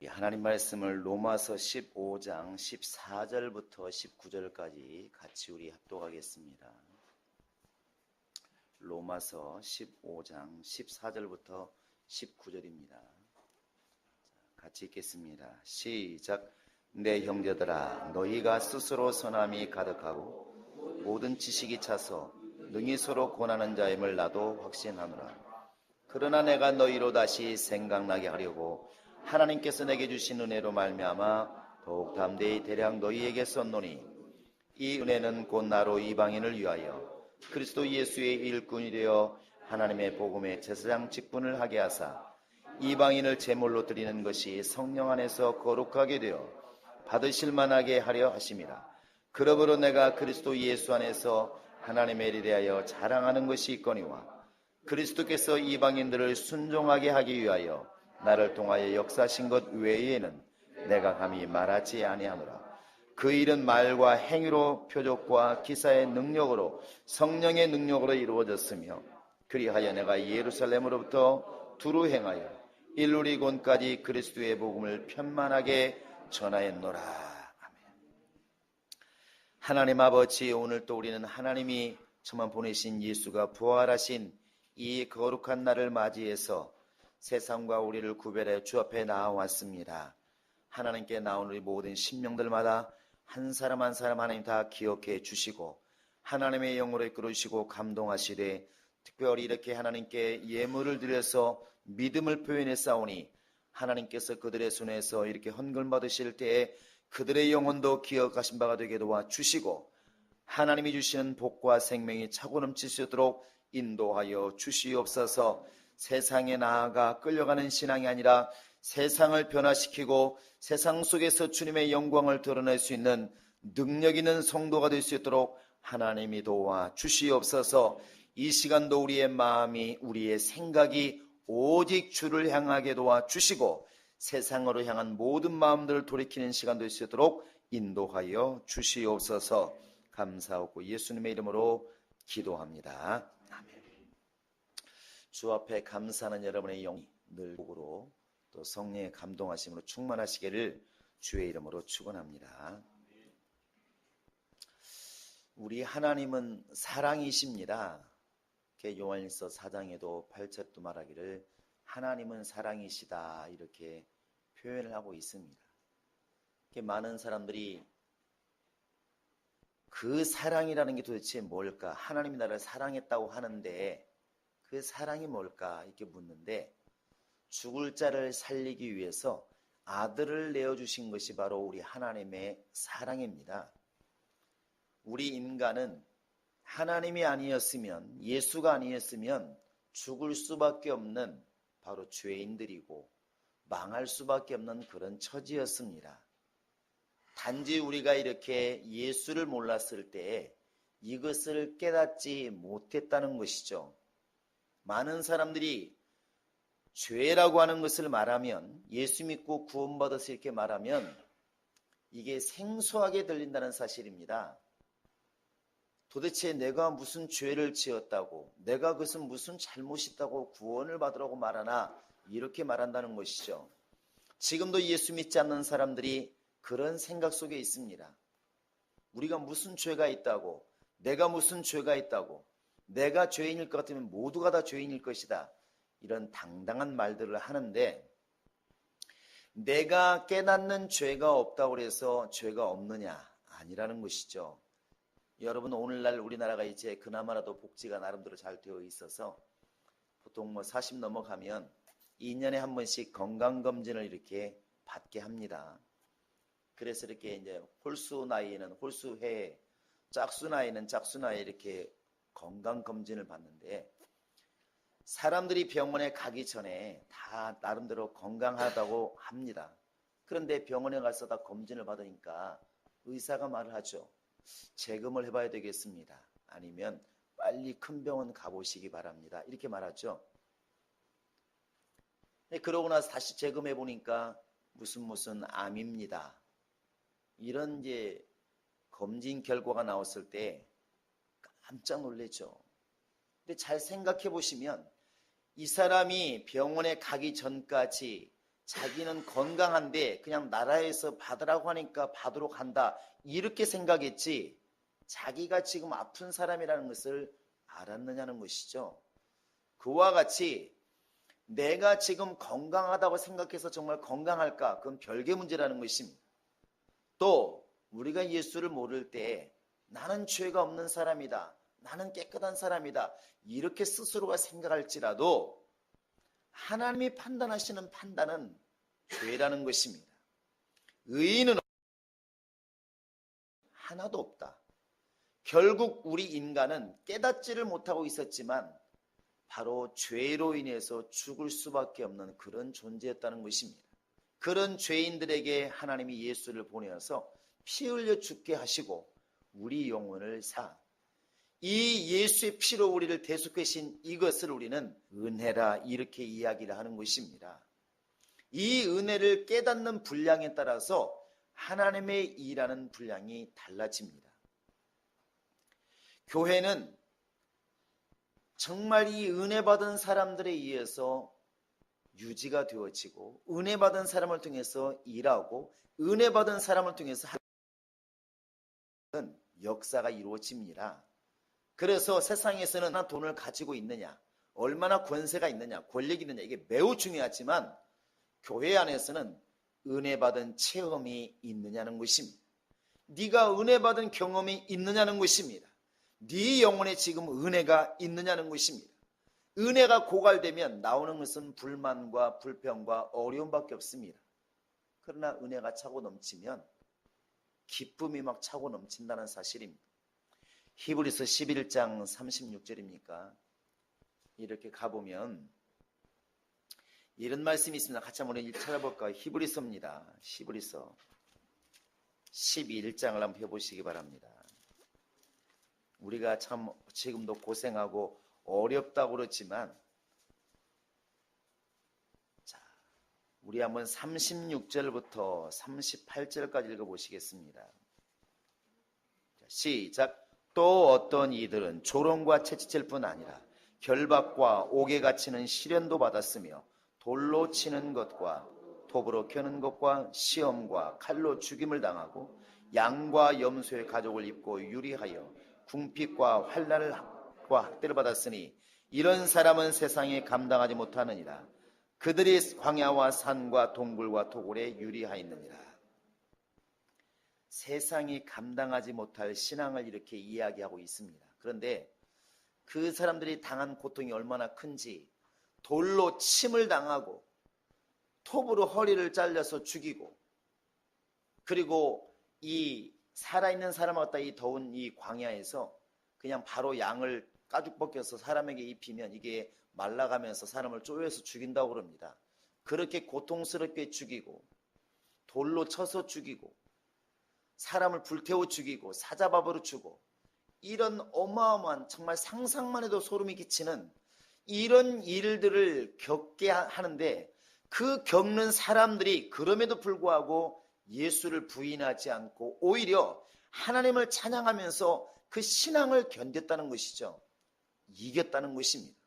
하나님 말씀을 로마서 15장 14절부터 19절까지 같이 우리 합독하겠습니다. 로마서 15장 14절부터 19절입니다. 같이 읽겠습니다. 시작. 내 형제들아, 너희가 스스로 선함이 가득하고 모든 지식이 차서 능히 서로 권하는 자임을 나도 확신하노라. 그러나 내가 너희로 다시 생각나게 하려고 하나님께서 내게 주신 은혜로 말미암아 더욱 담대히 대략 너희에게 썼노니, 이 은혜는 곧 나로 이방인을 위하여 그리스도 예수의 일꾼이 되어 하나님의 복음의 제사장 직분을 하게 하사 이방인을 제물로 드리는 것이 성령 안에서 거룩하게 되어 받으실 만하게 하려 하심이라. 그러므로 내가 그리스도 예수 안에서 하나님의 일에 대하여 자랑하는 것이 있거니와, 그리스도께서 이방인들을 순종하게 하기 위하여 나를 통하여 역사하신 것 외에는 내가 감히 말하지 아니하노라. 그 일은 말과 행위로, 표적과 기사의 능력으로, 성령의 능력으로 이루어졌으며, 그리하여 내가 예루살렘으로부터 두루 행하여 일루리곤까지 그리스도의 복음을 편만하게 전하였노라. 아멘. 하나님 아버지, 오늘 또 우리는 하나님이 저만 보내신 예수가 부활하신 이 거룩한 날을 맞이해서 세상과 우리를 구별해 주 앞에 나와왔습니다. 하나님께 나온 우리 모든 심령들마다 한 사람 한 사람 하나님 다 기억해 주시고 하나님의 영으로 이끌어주시고 감동하시되, 특별히 이렇게 하나님께 예물을 드려서 믿음을 표현해 싸우니 하나님께서 그들의 손에서 이렇게 헌금 받으실 때에 그들의 영혼도 기억하신 바가 되게 도와주시고 하나님이 주시는 복과 생명이 차고 넘칠 수 있도록 인도하여 주시옵소서. 세상에 나아가 끌려가는 신앙이 아니라 세상을 변화시키고 세상 속에서 주님의 영광을 드러낼 수 있는 능력 있는 성도가 될 수 있도록 하나님이 도와 주시옵소서. 이 시간도 우리의 마음이, 우리의 생각이 오직 주를 향하게 도와 주시고 세상으로 향한 모든 마음들을 돌이키는 시간 될 수 있도록 인도하여 주시옵소서. 감사하고 예수님의 이름으로 기도합니다. 아멘. 주 앞에 감사하는 여러분의 영이 늘 복으로 또 성령의 감동하심으로 충만하시기를 주의 이름으로 축원합니다. 우리 하나님은 사랑이십니다. 요한일서 4장에도 8절도 말하기를 하나님은 사랑이시다 이렇게 표현을 하고 있습니다. 많은 사람들이 그 사랑이라는 게 도대체 뭘까? 하나님이 나를 사랑했다고 하는데 그 사랑이 뭘까? 이렇게 묻는데, 죽을 자를 살리기 위해서 아들을 내어주신 것이 바로 우리 하나님의 사랑입니다. 우리 인간은 하나님이 아니었으면, 예수가 아니었으면 죽을 수밖에 없는 바로 죄인들이고 망할 수밖에 없는 그런 처지였습니다. 단지 우리가 이렇게 예수를 몰랐을 때에 이것을 깨닫지 못했다는 것이죠. 많은 사람들이 죄라고 하는 것을 말하면, 예수 믿고 구원받아서 이렇게 말하면 이게 생소하게 들린다는 사실입니다. 도대체 내가 무슨 죄를 지었다고, 내가 그것은 무슨 잘못이 있다고 구원을 받으라고 말하나, 이렇게 말한다는 것이죠. 지금도 예수 믿지 않는 사람들이 그런 생각 속에 있습니다. 우리가 무슨 죄가 있다고, 내가 무슨 죄가 있다고, 내가 죄인일 것 같으면 모두가 다 죄인일 것이다, 이런 당당한 말들을 하는데, 내가 깨닫는 죄가 없다고 해서 죄가 없느냐? 아니라는 것이죠. 여러분, 오늘날 우리나라가 이제 그나마라도 복지가 나름대로 잘 되어 있어서 보통 40 넘어가면 2년에 한 번씩 건강검진을 이렇게 받게 합니다. 그래서 이렇게 이제 홀수 나이에는 홀수해, 짝수 나이는 짝수 나이 이렇게 건강검진을 받는데, 사람들이 병원에 가기 전에 다 나름대로 건강하다고 합니다. 그런데 병원에 가서 다 검진을 받으니까 의사가 말을 하죠. 재검을 해봐야 되겠습니다. 아니면 빨리 큰 병원 가보시기 바랍니다. 이렇게 말하죠. 그러고 나서 다시 재검해 보니까 무슨 암입니다. 이런 이제 검진 결과가 나왔을 때 깜짝 놀라죠. 근데 잘 생각해 보시면 이 사람이 병원에 가기 전까지 자기는 건강한데 그냥 나라에서 받으라고 하니까 받으러 간다, 이렇게 생각했지 자기가 지금 아픈 사람이라는 것을 알았느냐는 것이죠. 그와 같이 내가 지금 건강하다고 생각해서 정말 건강할까? 그건 별개 문제라는 것입니다. 또 우리가 예수를 모를 때 나는 죄가 없는 사람이다, 나는 깨끗한 사람이다, 이렇게 스스로가 생각할지라도 하나님이 판단하시는 판단은 죄라는 것입니다. 의인은 하나도 없다. 결국 우리 인간은 깨닫지를 못하고 있었지만 바로 죄로 인해서 죽을 수밖에 없는 그런 존재였다는 것입니다. 그런 죄인들에게 하나님이 예수를 보내어서 피 흘려 죽게 하시고 우리 영혼을 이 예수의 피로 우리를 대속하신 이것을 우리는 은혜라 이렇게 이야기를 하는 것입니다. 이 은혜를 깨닫는 분량에 따라서 하나님의 일하는 분량이 달라집니다. 교회는 정말 이 은혜 받은 사람들에 의해서 유지가 되어지고 은혜 받은 사람을 통해서 일하고 은혜 받은 사람을 통해서 하는 역사가 이루어집니다. 그래서 세상에서는 얼마나 돈을 가지고 있느냐, 얼마나 권세가 있느냐, 권력이 있느냐, 이게 매우 중요하지만 교회 안에서는 은혜 받은 체험이 있느냐는 것입니다. 네가 은혜 받은 경험이 있느냐는 것입니다. 네 영혼에 지금 은혜가 있느냐는 것입니다. 은혜가 고갈되면 나오는 것은 불만과 불평과 어려움밖에 없습니다. 그러나 은혜가 차고 넘치면 기쁨이 막 차고 넘친다는 사실입니다. 히브리서 11장 36절입니까? 이렇게 가보면 이런 말씀이 있습니다. 같이 한번 찾아볼까요? 히브리서입니다. 히브리서 11장을 한번 해보시기 바랍니다. 우리가 참 지금도 고생하고 어렵다고 그렇지만, 자, 우리 한번 36절부터 38절까지 읽어보시겠습니다. 자, 시작. 또 어떤 이들은 조롱과 채찍질 뿐 아니라 결박과 옥에 갇히는 시련도 받았으며 돌로 치는 것과 톱으로 켜는 것과 시험과 칼로 죽임을 당하고 양과 염소의 가죽을 입고 유리하여 궁핍과 환난과 학대를 받았으니 이런 사람은 세상에 감당하지 못하느니라. 그들이 광야와 산과 동굴과 토굴에 유리하였느니라. 세상이 감당하지 못할 신앙을 이렇게 이야기하고 있습니다. 그런데 그 사람들이 당한 고통이 얼마나 큰지, 돌로 침을 당하고 톱으로 허리를 잘려서 죽이고, 그리고 이 살아있는 사람을 갖다 이 더운 이 광야에서 그냥 바로 양을 가죽 벗겨서 사람에게 입히면 이게 말라가면서 사람을 쪼여서 죽인다고 그럽니다. 그렇게 고통스럽게 죽이고 돌로 쳐서 죽이고 사람을 불태워 죽이고 사자밥으로 주고, 이런 어마어마한, 정말 상상만 해도 소름이 끼치는 이런 일들을 겪게 하는데, 그 겪는 사람들이 그럼에도 불구하고 예수를 부인하지 않고 오히려 하나님을 찬양하면서 그 신앙을 견뎠다는 것이죠. 이겼다는 것입니다.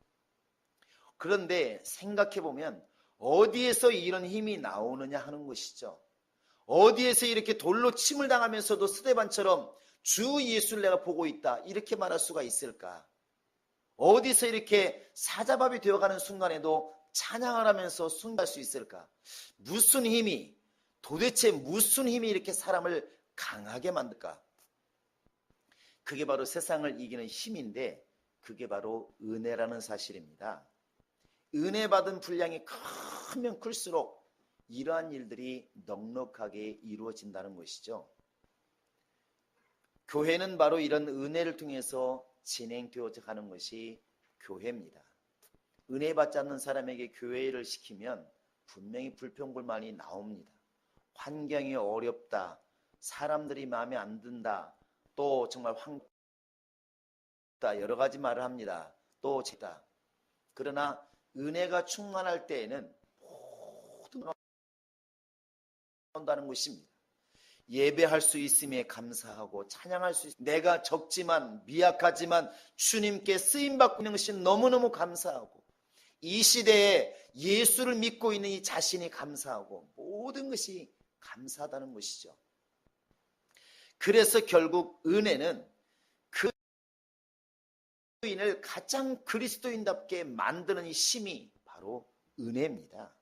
그런데 생각해보면 어디에서 이런 힘이 나오느냐 하는 것이죠. 어디에서 이렇게 돌로 침을 당하면서도 스데반처럼 주 예수를 내가 보고 있다, 이렇게 말할 수가 있을까? 어디서 이렇게 사자밥이 되어가는 순간에도 찬양을 하면서 순간할 수 있을까? 무슨 힘이, 도대체 무슨 힘이 이렇게 사람을 강하게 만들까? 그게 바로 세상을 이기는 힘인데, 그게 바로 은혜라는 사실입니다. 은혜 받은 분량이 크면 클수록 이러한 일들이 넉넉하게 이루어진다는 것이죠. 교회는 바로 이런 은혜를 통해서 진행되어져 가는 것이 교회입니다. 은혜 받지 않는 사람에게 교회를 시키면 분명히 불평불만이 나옵니다. 환경이 어렵다, 사람들이 마음에 안 든다, 또 정말 여러 가지 말을 합니다. 또 제다. 그러나 은혜가 충만할 때에는 모든 한다는 것입니다. 예배할 수 있음에 감사하고 찬양할 수 있음, 내가 적지만 미약하지만 주님께 쓰임받고 있는 것이 너무너무 감사하고, 이 시대에 예수를 믿고 있는 이 자신이 감사하고 모든 것이 감사하다는 것이죠. 그래서 결국 은혜는 그리스도인을 가장 그리스도인답게 만드는 이 힘이 바로 은혜입니다.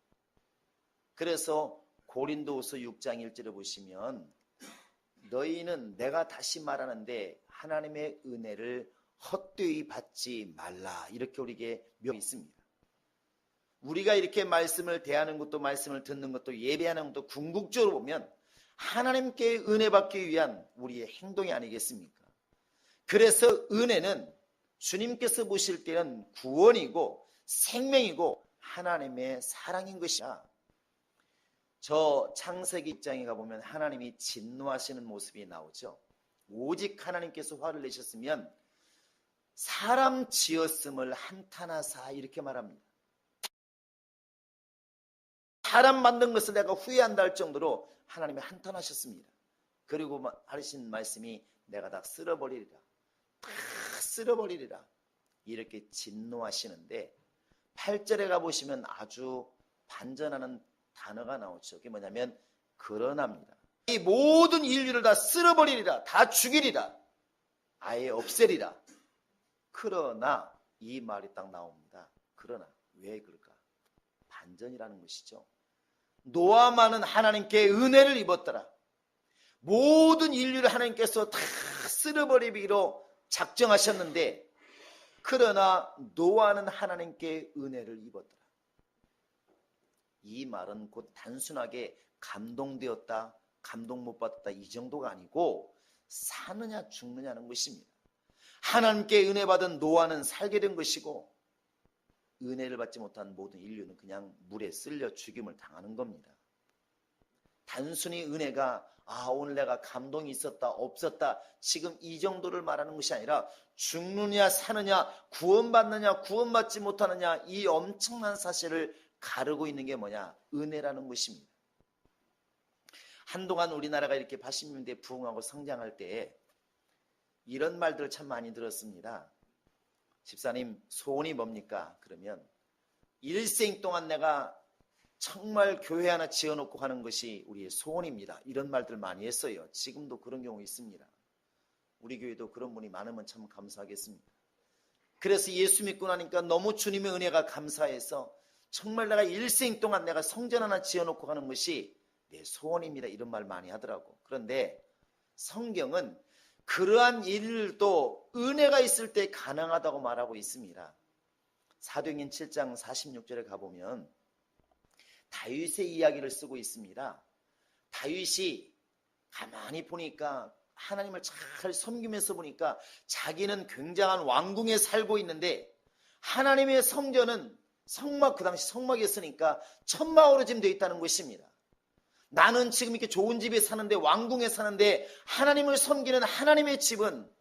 그래서 고린도후서 6장 1절을 보시면 너희는, 내가 다시 말하는데 하나님의 은혜를 헛되이 받지 말라, 이렇게 우리에게 묘해 있습니다. 우리가 이렇게 말씀을 대하는 것도, 말씀을 듣는 것도, 예배하는 것도 궁극적으로 보면 하나님께 은혜 받기 위한 우리의 행동이 아니겠습니까? 그래서 은혜는 주님께서 보실 때는 구원이고 생명이고 하나님의 사랑인 것이야. 저 창세기 6장에 가보면 하나님이 진노하시는 모습이 나오죠. 오직 하나님께서 화를 내셨으면 사람 지었음을 한탄하사, 이렇게 말합니다. 사람 만든 것을 내가 후회한다 할 정도로 하나님이 한탄하셨습니다. 그리고 하신 말씀이 내가 다 쓸어버리리라, 다 쓸어버리리라, 이렇게 진노하시는데 8절에 가보시면 아주 반전하는 단어가 나오죠. 그게 뭐냐면 그러나입니다. 이 모든 인류를 다 쓸어버리리라, 다 죽이리라, 아예 없애리라. 그러나, 이 말이 딱 나옵니다. 그러나 왜 그럴까? 반전이라는 것이죠. 노아만은 하나님께 은혜를 입었더라. 모든 인류를 하나님께서 다 쓸어버리기로 작정하셨는데, 그러나 노아는 하나님께 은혜를 입었더라. 이 말은 곧 단순하게 감동되었다, 감동 못 받았다, 이 정도가 아니고 사느냐 죽느냐는 것입니다. 하나님께 은혜 받은 노아는 살게 된 것이고, 은혜를 받지 못한 모든 인류는 그냥 물에 쓸려 죽임을 당하는 겁니다. 단순히 은혜가 오늘 내가 감동이 있었다 없었다 지금 이 정도를 말하는 것이 아니라 죽느냐 사느냐, 구원받느냐 구원받지 못하느냐, 이 엄청난 사실을 가르고 있는 게 뭐냐? 은혜라는 것입니다. 한동안 우리나라가 이렇게 80년대 부흥하고 성장할 때 이런 말들을 참 많이 들었습니다. 집사님, 소원이 뭡니까? 그러면 일생 동안 내가 정말 교회 하나 지어놓고 가는 것이 우리의 소원입니다, 이런 말들 많이 했어요. 지금도 그런 경우 있습니다. 우리 교회도 그런 분이 많으면 참 감사하겠습니다. 그래서 예수 믿고 나니까 너무 주님의 은혜가 감사해서 정말 내가 일생 동안 내가 성전 하나 지어놓고 가는 것이 내 소원입니다, 이런 말 많이 하더라고. 그런데 성경은 그러한 일도 은혜가 있을 때 가능하다고 말하고 있습니다. 사도행전 7장 46절에 가보면 다윗의 이야기를 쓰고 있습니다. 다윗이 가만히 보니까, 하나님을 잘 섬기면서 보니까 자기는 굉장한 왕궁에 살고 있는데 하나님의 성전은 성막, 그 당시 성막이었으니까 천막으로 지금 되어 있다는 것입니다. 나는 지금 이렇게 좋은 집에 사는데, 왕궁에 사는데 하나님을 섬기는 하나님의 집은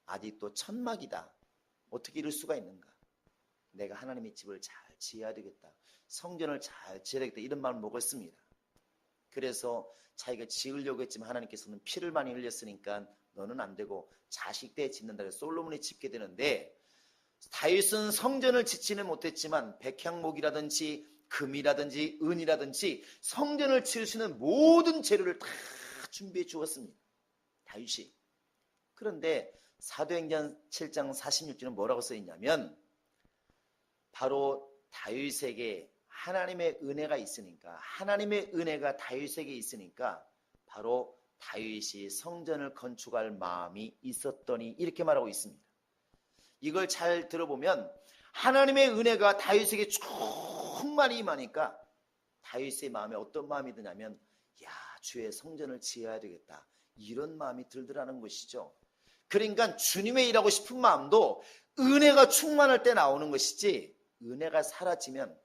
아직도 천막이다. 어떻게 이럴 수가 있는가? 내가 하나님의 집을 잘 지어야 되겠다, 성전을 잘 지어야 되겠다, 이런 마음을 먹었습니다. 그래서 자기가 지으려고 했지만 하나님께서는 피를 많이 흘렸으니까 너는 안 되고 자식 때 짓는다 해서 솔로몬이 짓게 되는데, 다윗은 성전을 짓지는 못했지만 백향목이라든지 금이라든지 은이라든지 성전을 지을 수 있는 모든 재료를 다 준비해 주었습니다, 다윗이. 그런데 사도행전 7장 46절은 뭐라고 써있냐면, 바로 다윗에게 하나님의 은혜가 있으니까, 하나님의 은혜가 다윗에게 있으니까 바로 다윗이 성전을 건축할 마음이 있었더니, 이렇게 말하고 있습니다. 이걸 잘 들어보면 하나님의 은혜가 다윗에게 충만히 임하니까 다윗의 마음에 어떤 마음이 드냐면, 야, 주의 성전을 지어야 되겠다, 이런 마음이 들더라는 것이죠. 그러니까 주님의 일하고 싶은 마음도 은혜가 충만할 때 나오는 것이지, 은혜가 사라지면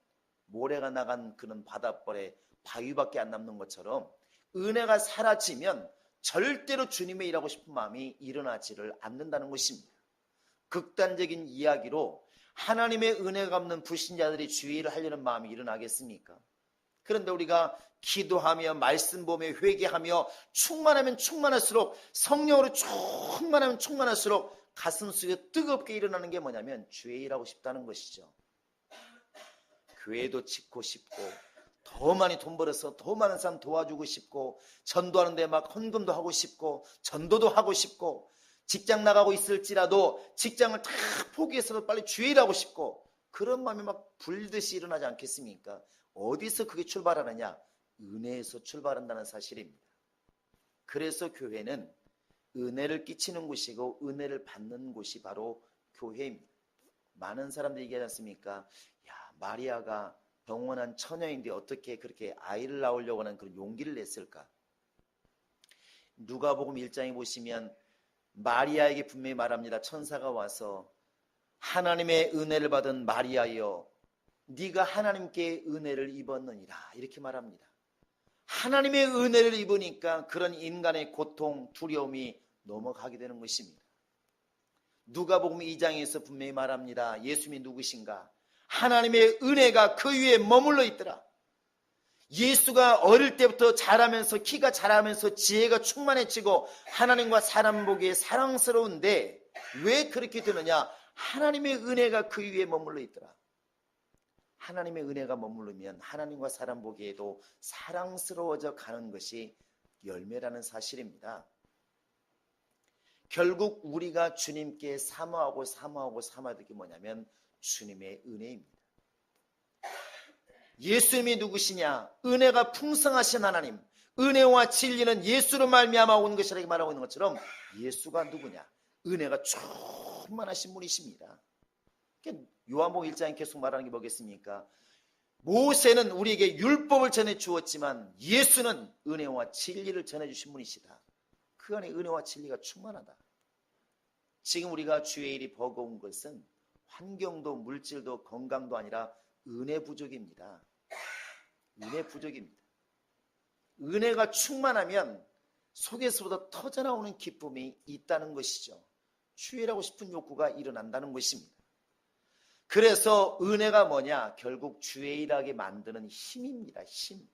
모래가 나간 그런 바닷벌에 바위밖에 안 남는 것처럼 은혜가 사라지면 절대로 주님의 일하고 싶은 마음이 일어나지를 않는다는 것입니다. 극단적인 이야기로 하나님의 은혜가 없는 불신자들이 주의 일을 하려는 마음이 일어나겠습니까? 그런데 우리가 기도하며 말씀 보며 회개하며 충만하면 충만할수록, 성령으로 충만하면 충만할수록 가슴 속에 뜨겁게 일어나는 게 뭐냐면 주의 일하고 싶다는 것이죠. 교회도 짓고 싶고 더 많이 돈 벌어서 더 많은 사람 도와주고 싶고 전도하는데 막 헌금도 하고 싶고 전도도 하고 싶고 직장 나가고 있을지라도 직장을 다 포기해서도 빨리 주일 하고 싶고 그런 마음이 막 불듯이 일어나지 않겠습니까? 어디서 그게 출발하느냐? 은혜에서 출발한다는 사실입니다. 그래서 교회는 은혜를 끼치는 곳이고 은혜를 받는 곳이 바로 교회입니다. 많은 사람들이 얘기하지 않습니까? 야, 마리아가 병원한 처녀인데 어떻게 그렇게 아이를 낳으려고 하는 그런 용기를 냈을까? 누가복음 1장에 보시면 마리아에게 분명히 말합니다. 천사가 와서 하나님의 은혜를 받은 마리아여, 네가 하나님께 은혜를 입었느니라 이렇게 말합니다. 하나님의 은혜를 입으니까 그런 인간의 고통, 두려움이 넘어가게 되는 것입니다. 누가복음 2장에서 분명히 말합니다. 예수님이 누구신가? 하나님의 은혜가 그 위에 머물러 있더라. 예수가 어릴 때부터 자라면서 키가 자라면서 지혜가 충만해지고 하나님과 사람 보기에 사랑스러운데 왜 그렇게 되느냐? 하나님의 은혜가 그 위에 머물러 있더라. 하나님의 은혜가 머무르면 하나님과 사람 보기에도 사랑스러워져 가는 것이 열매라는 사실입니다. 결국 우리가 주님께 사모하고 사모하는 게 뭐냐면 주님의 은혜입니다. 예수님이 누구시냐? 은혜가 풍성하신 하나님, 은혜와 진리는 예수로 말미암아 온 것이라고 말하고 있는 것처럼 예수가 누구냐? 은혜가 충만하신 분이십니다. 요한복음 1장에 계속 말하는 게 뭐겠습니까? 모세는 우리에게 율법을 전해 주었지만 예수는 은혜와 진리를 전해 주신 분이시다. 그 안에 은혜와 진리가 충만하다. 지금 우리가 주의 일이 버거운 것은 환경도 물질도 건강도 아니라 은혜 부족입니다. 은혜 부족입니다. 은혜가 충만하면 속에서부터 터져나오는 기쁨이 있다는 것이죠. 주일하고 싶은 욕구가 일어난다는 것입니다. 그래서 은혜가 뭐냐? 결국 주일하게 만드는 힘입니다. 힘.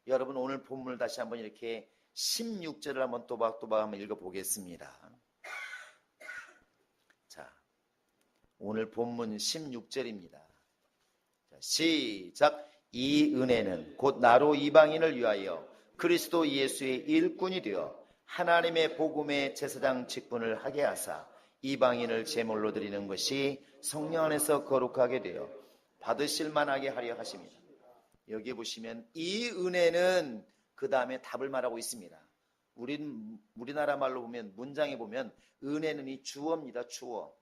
여러분 오늘 본문을 다시 한번 이렇게 16절을 한번 또박또박 한번 읽어보겠습니다. 자, 오늘 본문 16절입니다. 자, 시작. 이 은혜는 곧 나로 이방인을 위하여 그리스도 예수의 일꾼이 되어 하나님의 복음의 제사장 직분을 하게 하사 이방인을 제물로 드리는 것이 성령 안에서 거룩하게 되어 받으실 만하게 하려 하십니다. 여기 보시면 이 은혜는 그 다음에 답을 말하고 있습니다. 우리나라 말로 보면 문장에 보면 은혜는 이 주어입니다. 주어.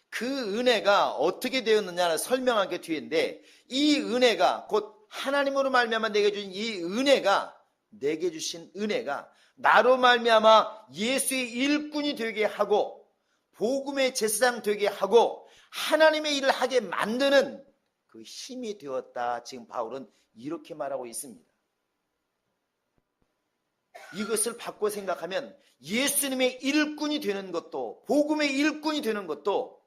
그 은혜가 어떻게 되었느냐를 설명한 게 뒤인데 이 은혜가 곧 하나님으로 말미암아 내게 주신 이 은혜가 내게 주신 은혜가 나로 말미암아 예수의 일꾼이 되게 하고 복음의 제사장 되게 하고 하나님의 일을 하게 만드는 그 힘이 되었다. 지금 바울은 이렇게 말하고 있습니다. 이것을 바꿔 생각하면 예수님의 일꾼이 되는 것도 복음의 일꾼이 되는 것도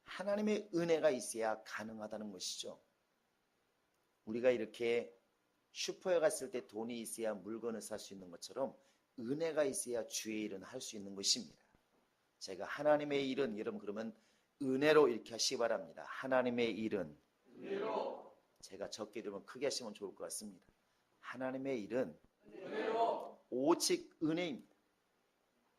하나님의 은혜가 있어야 가능하다는 것이죠. 우리가 이렇게 슈퍼에 갔을 때 돈이 있어야 물건을 살 수 있는 것처럼 은혜가 있어야 주의 일은 할 수 있는 것입니다. 제가 하나님의 일은 여러분 그러면 은혜로 이렇게 하시기 바랍니다. 하나님의 일은 은혜로. 제가 적게 되면 크게 하시면 좋을 것 같습니다. 하나님의 일은 은혜로. 오직 은혜입니다.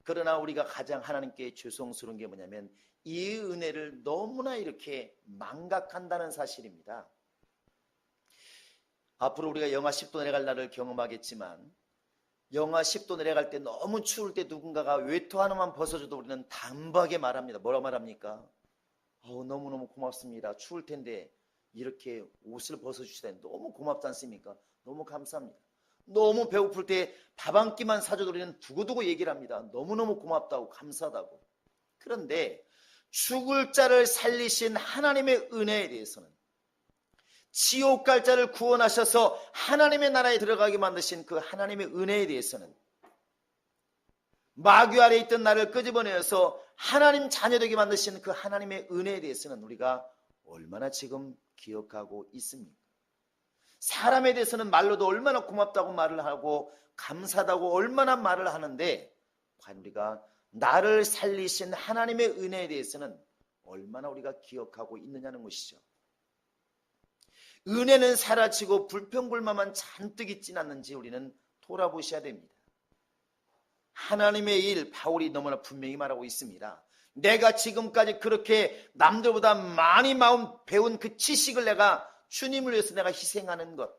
그러나 우리가 가장 하나님께 죄송스러운 게 뭐냐면 이 은혜를 너무나 이렇게 망각한다는 사실입니다. 앞으로 우리가 영하 10도 내려갈 날을 경험하겠지만 영하 10도 내려갈 때 너무 추울 때 누군가가 외투 하나만 벗어줘도 우리는 단박에 말합니다. 뭐라고 말합니까? 너무너무 고맙습니다. 추울 텐데 이렇게 옷을 벗어주시다니 너무 고맙지 않습니까? 너무 감사합니다. 너무 배고플 때 밥 한 끼만 사줘도 우리는 두고두고 얘기를 합니다. 너무너무 고맙다고 감사하다고. 그런데 죽을 자를 살리신 하나님의 은혜에 대해서는 지옥 갈 자를 구원하셔서 하나님의 나라에 들어가게 만드신 그 하나님의 은혜에 대해서는 마귀 아래에 있던 나를 끄집어내어서 하나님 자녀 되게 만드신 그 하나님의 은혜에 대해서는 우리가 얼마나 지금 기억하고 있습니까? 사람에 대해서는 말로도 얼마나 고맙다고 말을 하고 감사하다고 얼마나 말을 하는데 과연 우리가 나를 살리신 하나님의 은혜에 대해서는 얼마나 우리가 기억하고 있느냐는 것이죠. 은혜는 사라지고 불평불만만 잔뜩 있진 않는지 우리는 돌아보셔야 됩니다. 하나님의 일, 바울이 너무나 분명히 말하고 있습니다. 내가 지금까지 그렇게 남들보다 많이 배운 그 지식을 내가 주님을 위해서 내가 희생하는 것,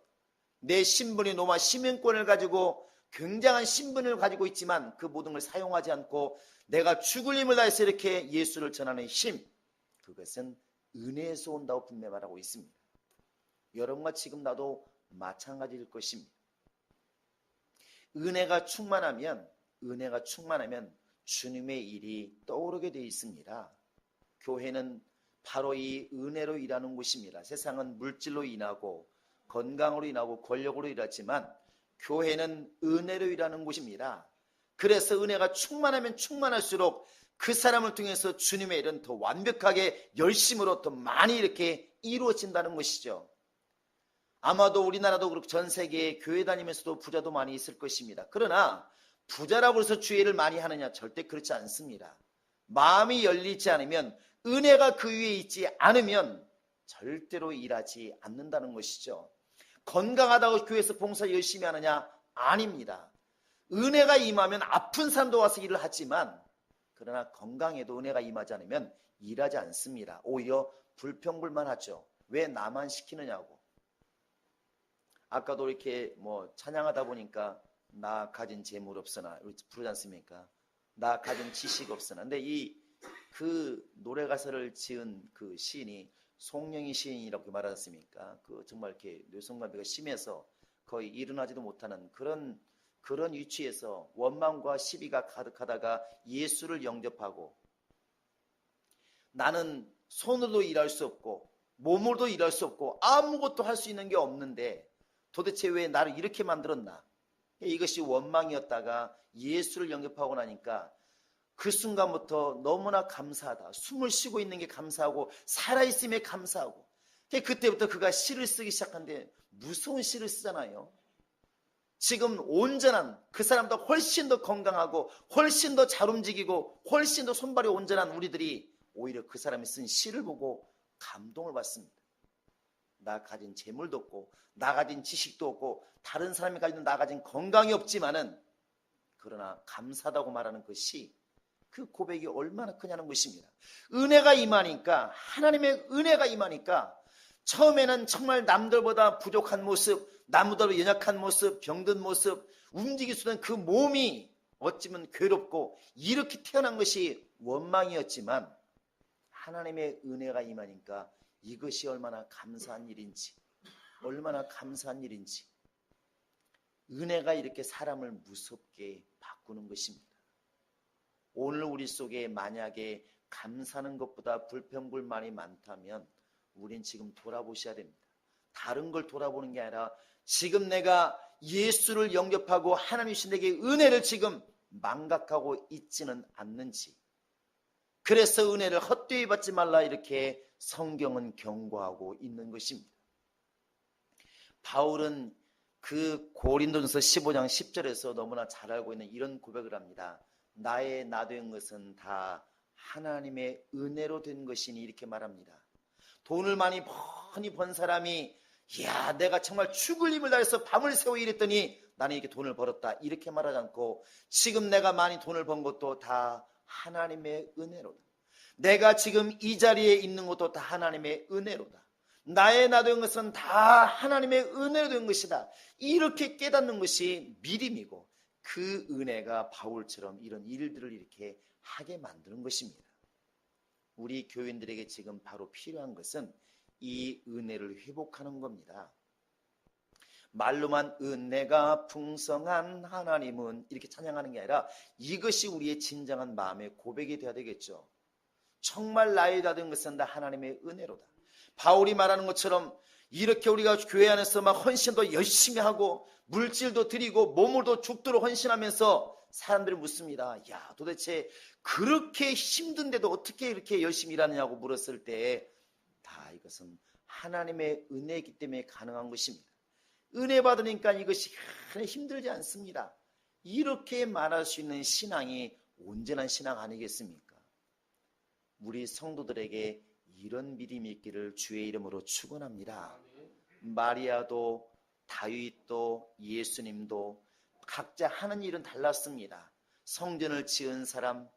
내 신분이 로마 시민권을 가지고 굉장한 신분을 가지고 있지만 그 모든 걸 사용하지 않고 내가 죽을 힘을 다해서 이렇게 예수를 전하는 힘, 그것은 은혜에서 온다고 분명히 말하고 있습니다. 여러분과 지금 나도 마찬가지일 것입니다. 은혜가 충만하면 주님의 일이 떠오르게 되어 있습니다. 교회는 바로 이 은혜로 일하는 곳입니다. 세상은 물질로 인하고 건강으로 인하고 권력으로 일하지만 교회는 은혜로 일하는 곳입니다. 그래서 은혜가 충만하면 충만할수록 그 사람을 통해서 주님의 일은 더 완벽하게 열심으로 더 많이 이렇게 이루어진다는 것이죠. 아마도 우리나라도 그렇고 전 세계에 교회 다니면서도 부자도 많이 있을 것입니다. 그러나 부자라고 해서 주의 일을 많이 하느냐? 절대 그렇지 않습니다. 마음이 열리지 않으면, 은혜가 그 위에 있지 않으면 절대로 일하지 않는다는 것이죠. 건강하다고 교회에서 봉사 열심히 하느냐? 아닙니다. 은혜가 임하면 아픈 사람도 와서 일을 하지만, 그러나 건강에도 은혜가 임하지 않으면 일하지 않습니다. 오히려 불평불만하죠. 왜 나만 시키느냐고. 아까도 이렇게 찬양하다 보니까 나 가진 재물 없으나 부르지 않습니까? 나 가진 지식 없으나. 근데 그 노래 가사를 지은 그 시인이 송영희 시인이라고 말하지 않습니까? 그 정말 이렇게 뇌성마비가 심해서 거의 일어나지도 못하는 그런 위치에서 원망과 시비가 가득하다가 예수를 영접하고, 나는 손으로도 일할 수 없고 몸으로도 일할 수 없고 아무것도 할 수 있는 게 없는데 도대체 왜 나를 이렇게 만들었나? 이것이 원망이었다가 예수를 영접하고 나니까 그 순간부터 너무나 감사하다. 숨을 쉬고 있는 게 감사하고 살아있음에 감사하고, 그때부터 그가 시를 쓰기 시작한데 무서운 시를 쓰잖아요. 지금 온전한, 그 사람보다 훨씬 더 건강하고 훨씬 더 잘 움직이고 훨씬 더 손발이 온전한 우리들이 오히려 그 사람이 쓴 시를 보고 감동을 받습니다. 나 가진 재물도 없고 나 가진 지식도 없고 다른 사람이 가진 나 가진 건강이 없지만은, 그러나 감사하다고 말하는 그 시, 그 고백이 얼마나 크냐는 것입니다. 은혜가 임하니까, 하나님의 은혜가 임하니까 처음에는 정말 남들보다 부족한 모습, 남들보다 연약한 모습, 병든 모습, 움직일 수 없는 그 몸이 어찌면 괴롭고 이렇게 태어난 것이 원망이었지만, 하나님의 은혜가 임하니까 이것이 얼마나 감사한 일인지, 얼마나 감사한 일인지. 은혜가 이렇게 사람을 무섭게 바꾸는 것입니다. 오늘 우리 속에 만약에 감사하는 것보다 불평불만이 많다면 우린 지금 돌아보셔야 됩니다. 다른 걸 돌아보는 게 아니라 지금 내가 예수를 영접하고 하나님 신 내게 은혜를 지금 망각하고 있지는 않는지. 그래서 은혜를 헛되이 받지 말라, 이렇게 성경은 경고하고 있는 것입니다. 바울은 그 고린도전서 15장 10절에서 너무나 잘 알고 있는 이런 고백을 합니다. 나의 나된 것은 다 하나님의 은혜로 된 것이니, 이렇게 말합니다. 돈을 많이 번 사람이, 이야, 내가 정말 죽을 힘을 다해서 밤을 새워 일했더니 나는 이렇게 돈을 벌었다, 이렇게 말하지 않고, 지금 내가 많이 돈을 번 것도 다 하나님의 은혜로다. 내가 지금 이 자리에 있는 것도 다 하나님의 은혜로다. 나의 나된 것은 다 하나님의 은혜로 된 것이다. 이렇게 깨닫는 것이 믿음이고, 그 은혜가 바울처럼 이런 일들을 이렇게 하게 만드는 것입니다. 우리 교인들에게 지금 바로 필요한 것은 이 은혜를 회복하는 겁니다. 말로만 은혜가 풍성한 하나님은, 이렇게 찬양하는 게 아니라 이것이 우리의 진정한 마음의 고백이 되어야 되겠죠. 정말 나의 나된 것은 다 하나님의 은혜로다. 바울이 말하는 것처럼 이렇게 우리가 교회 안에서 막 헌신도 열심히 하고 물질도 드리고 몸으로도 죽도록 헌신하면서 사람들이 묻습니다. 야, 도대체 그렇게 힘든데도 어떻게 이렇게 열심히 일하느냐고 물었을 때, 다 이것은 하나님의 은혜이기 때문에 가능한 것입니다. 은혜 받으니까 이것이 힘들지 않습니다. 이렇게 말할 수 있는 신앙이 온전한 신앙 아니겠습니까? 우리 성도들에게 이런 믿음이 있기를 주의 이름으로 축원합니다. 마리아도 다윗도 예수님도 각자 하는 일은 달랐습니다. 성전을 지은 사람,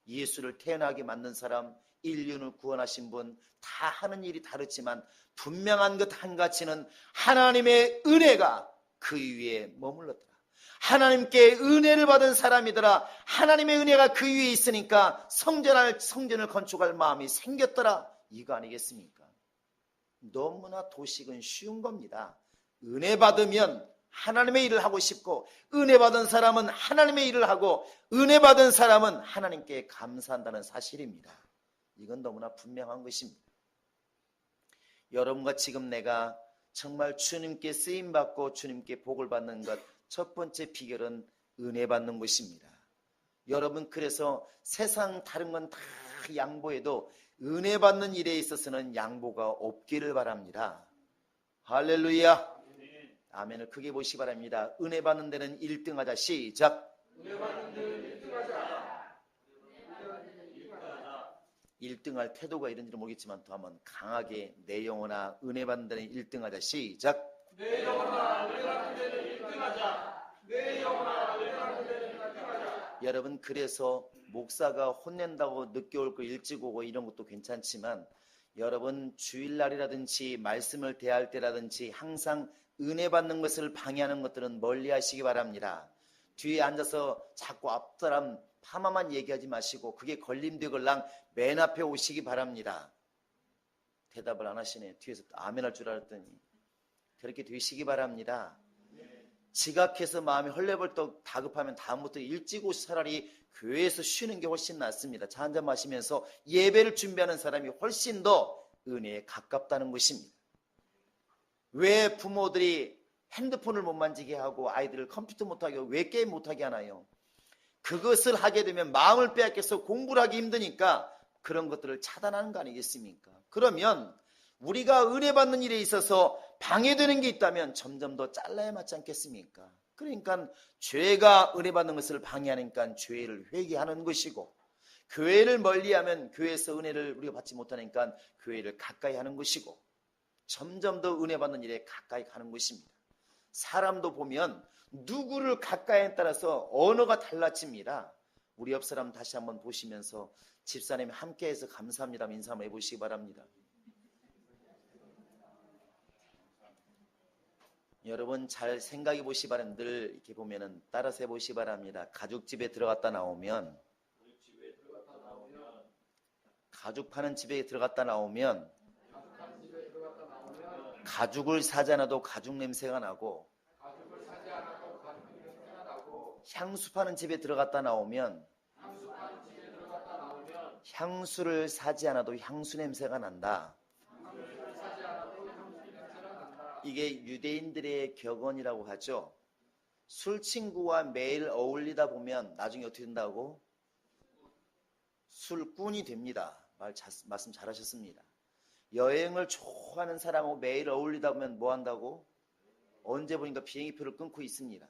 예수를 태어나게 만든 사람, 인륜을 구원하신 분, 다 하는 일이 다르지만 분명한 것 한 가지는 하나님의 은혜가 그 위에 머물렀더라. 하나님께 은혜를 받은 사람이더라. 하나님의 은혜가 그 위에 있으니까 성전을 건축할 마음이 생겼더라. 이거 아니겠습니까? 너무나 도식은 쉬운 겁니다. 은혜 받으면 하나님의 일을 하고 싶고, 은혜 받은 사람은 하나님의 일을 하고, 은혜 받은 사람은 하나님께 감사한다는 사실입니다. 이건 너무나 분명한 것입니다. 여러분과 지금 내가 정말 주님께 쓰임받고 주님께 복을 받는 것, 첫 번째 비결은 은혜 받는 것입니다. 여러분, 그래서 세상 다른 건 다 양보해도 은혜 받는 일에 있어서는 양보가 없기를 바랍니다. 할렐루야. 아멘을 크게 보시기 바랍니다. 은혜 받는 데는 1등하자. 시작. 은혜 받는 데는 1등하자. 1등할 태도가 이런지는 모르겠지만 더 한번 강하게 내 영혼아 은혜 받는 데는 1등하자. 시작. 내 영혼아 은혜 받는 데는 1등하자. 내 영혼아 은혜 받는 데는 1등하자. 여러분, 그래서 목사가 혼낸다고 늦게 올 거 일찍 오고 이런 것도 괜찮지만 여러분, 주일날이라든지 말씀을 대할 때라든지 항상 은혜 받는 것을 방해하는 것들은 멀리 하시기 바랍니다. 뒤에 앉아서 자꾸 앞 사람 파마만 얘기하지 마시고 그게 걸림되걸랑 맨 앞에 오시기 바랍니다. 대답을 안 하시네. 뒤에서 아멘 할 줄 알았더니. 그렇게 되시기 바랍니다. 지각해서 마음이 헐레벌떡 다급하면 다음부터 일찍 오시 차라리 교회에서 쉬는 게 훨씬 낫습니다. 차 한잔 마시면서 예배를 준비하는 사람이 훨씬 더 은혜에 가깝다는 것입니다. 왜 부모들이 핸드폰을 못 만지게 하고 아이들을 컴퓨터 못하게 하고 왜 게임 못하게 하나요? 그것을 하게 되면 마음을 빼앗겨서 공부를 하기 힘드니까 그런 것들을 차단하는 거 아니겠습니까? 그러면 우리가 은혜 받는 일에 있어서 방해되는 게 있다면 점점 더 잘라야 맞지 않겠습니까? 그러니까 죄가 은혜 받는 것을 방해하니까 죄를 회개하는 것이고, 교회를 멀리하면 교회에서 은혜를 우리가 받지 못하니까 교회를 가까이 하는 것이고, 점점 더 은혜 받는 일에 가까이 가는 것입니다. 사람도 보면 누구를 가까이에 따라서 언어가 달라집니다. 우리 옆 사람 다시 한번 보시면서 집사님이 함께해서 감사합니다 인사 한번 해보시기 바랍니다. 여러분 잘 생각해 보시기 바랍니다. 늘 이렇게 보면은 따라서 해보시기 바랍니다. 가죽집에 들어갔다 나오면 가죽 파는 집에 들어갔다 나오면 가죽을 사지 않아도 가죽 냄새가 나고, 향수 파는 집에 들어갔다 나오면 향수를 사지 않아도 향수 냄새가 난다. 이게 유대인들의 격언이라고 하죠. 술 친구와 매일 어울리다 보면 나중에 어떻게 된다고? 술꾼이 됩니다. 말씀 잘하셨습니다. 여행을 좋아하는 사람하고 매일 어울리다 보면 뭐 한다고? 언제 보니까 비행기표를 끊고 있습니다.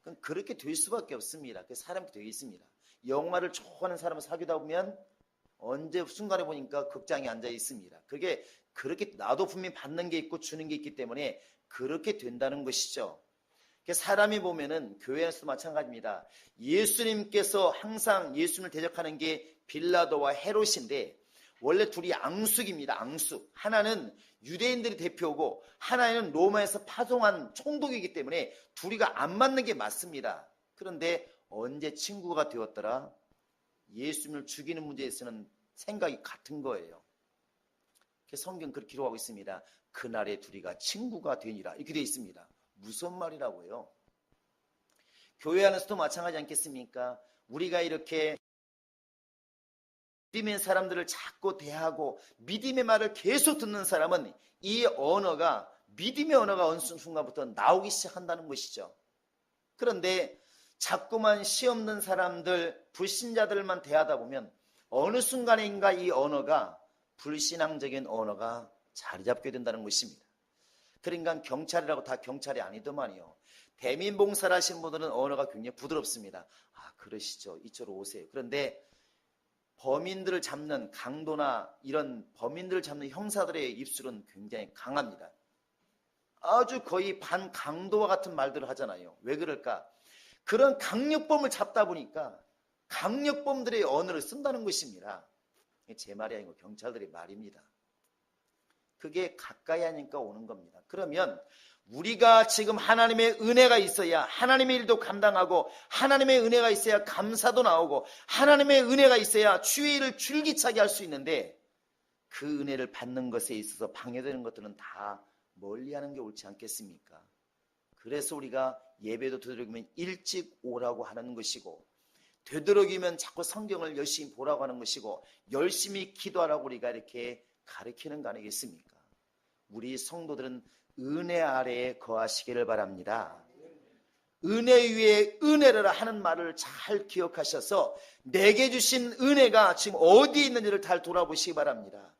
그럼 그렇게 될 수밖에 없습니다. 그 사람이 되어 있습니다. 영화를 좋아하는 사람을 사귀다 보면 언제 순간에 보니까 극장에 앉아 있습니다. 그게 그렇게 나도 분명히 받는 게 있고 주는 게 있기 때문에 그렇게 된다는 것이죠. 사람이 보면은 교회에서도 마찬가지입니다. 예수님께서 항상 예수님을 대적하는 게 빌라도와 헤롯인데 원래 둘이 앙숙입니다. 앙숙. 하나는 유대인들이 대표고 하나는 로마에서 파송한 총독이기 때문에 둘이가 안 맞는 게 맞습니다. 그런데 언제 친구가 되었더라? 예수님을 죽이는 문제에서는 생각이 같은 거예요. 성경 그렇게 기록하고 있습니다. 그날에 둘이가 친구가 되니라 이렇게 되어 있습니다. 무슨 말이라고요? 교회 안에서도 마찬가지 않겠습니까? 우리가 이렇게 믿음의 사람들을 자꾸 대하고 믿음의 말을 계속 듣는 사람은 이 언어가 믿음의 언어가 어느 순간부터 나오기 시작한다는 것이죠. 그런데 자꾸만 시없는 사람들, 불신자들만 대하다 보면 어느 순간인가 이 언어가 불신앙적인 언어가 자리 잡게 된다는 것입니다. 그러니까 경찰이라고 다 경찰이 아니더만요. 대민봉사를 하시는 분들은 언어가 굉장히 부드럽습니다. 아, 그러시죠. 이쪽으로 오세요. 그런데 범인들을 잡는 강도나 이런 범인들을 잡는 형사들의 입술은 굉장히 강합니다. 아주 거의 반강도와 같은 말들을 하잖아요. 왜 그럴까? 그런 강력범을 잡다 보니까 강력범들의 언어를 쓴다는 것입니다. 제 말이 아니고 경찰들의 말입니다. 그게 가까이 하니까 오는 겁니다. 그러면 우리가 지금 하나님의 은혜가 있어야 하나님의 일도 감당하고, 하나님의 은혜가 있어야 감사도 나오고, 하나님의 은혜가 있어야 주의 일을 줄기차게 할 수 있는데, 그 은혜를 받는 것에 있어서 방해되는 것들은 다 멀리하는 게 옳지 않겠습니까? 그래서 우리가 예배도 되도록이면 일찍 오라고 하는 것이고, 되도록이면 자꾸 성경을 열심히 보라고 하는 것이고, 열심히 기도하라고 우리가 이렇게 가르치는 거 아니겠습니까? 우리 성도들은 은혜 아래에 거하시기를 바랍니다. 은혜 위에 은혜를 하는 말을 잘 기억하셔서 내게 주신 은혜가 지금 어디에 있는지를 잘 돌아보시기 바랍니다.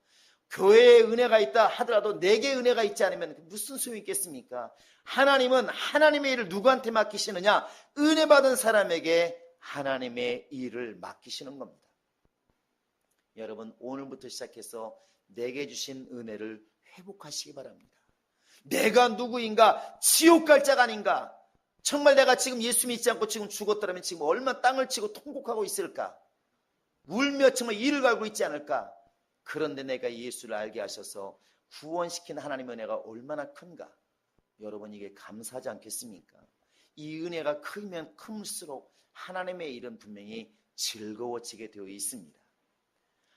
교회에 은혜가 있다 하더라도 내게 은혜가 있지 않으면 무슨 소용이 있겠습니까? 하나님은 하나님의 일을 누구한테 맡기시느냐? 은혜 받은 사람에게 하나님의 일을 맡기시는 겁니다. 여러분, 오늘부터 시작해서 내게 주신 은혜를 회복하시기 바랍니다. 내가 누구인가? 지옥 갈 자가 아닌가? 정말 내가 지금 예수 믿지 않고 지금 죽었더라면 지금 얼마나 땅을 치고 통곡하고 있을까? 울며 정말 이를 갈고 있지 않을까? 그런데 내가 예수를 알게 하셔서 구원시킨 하나님의 은혜가 얼마나 큰가? 여러분, 이게 감사하지 않겠습니까? 이 은혜가 크면 클수록 하나님의 일은 분명히 즐거워지게 되어 있습니다.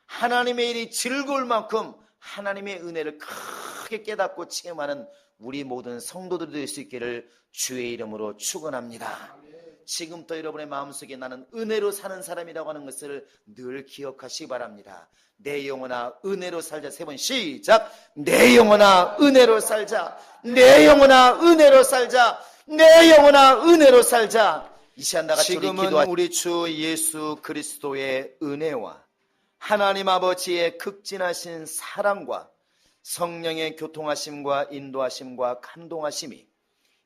하나님의 일이 즐거울 만큼 하나님의 은혜를 크게 깨닫고 체험하는 우리 모든 성도들이 될 수 있기를 주의 이름으로 축원합니다. 지금부터 여러분의 마음속에 나는 은혜로 사는 사람이라고 하는 것을 늘 기억하시기 바랍니다. 내 영혼아 은혜로 살자. 3번 시작. 내 영혼아 은혜로 살자. 내 영혼아 은혜로 살자. 내 영혼아 은혜로 살자. 이 시간 나같이 지금은 우리 주 예수 그리스도의 은혜와 하나님 아버지의 극진하신 사랑과 성령의 교통하심과 인도하심과 감동하심이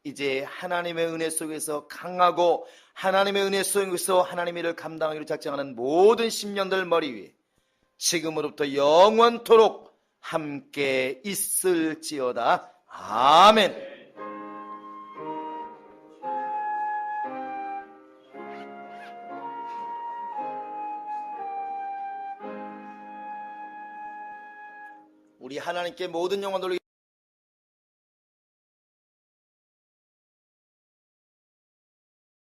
이제 하나님의 은혜 속에서 강하고 하나님의 은혜 속에서 하나님의 일을 감당하기로 작정하는 모든 심령들 머리 위에 지금으로부터 영원토록 함께 있을지어다. 아멘. 우리 하나님께 모든 영광 돌리겠습니다.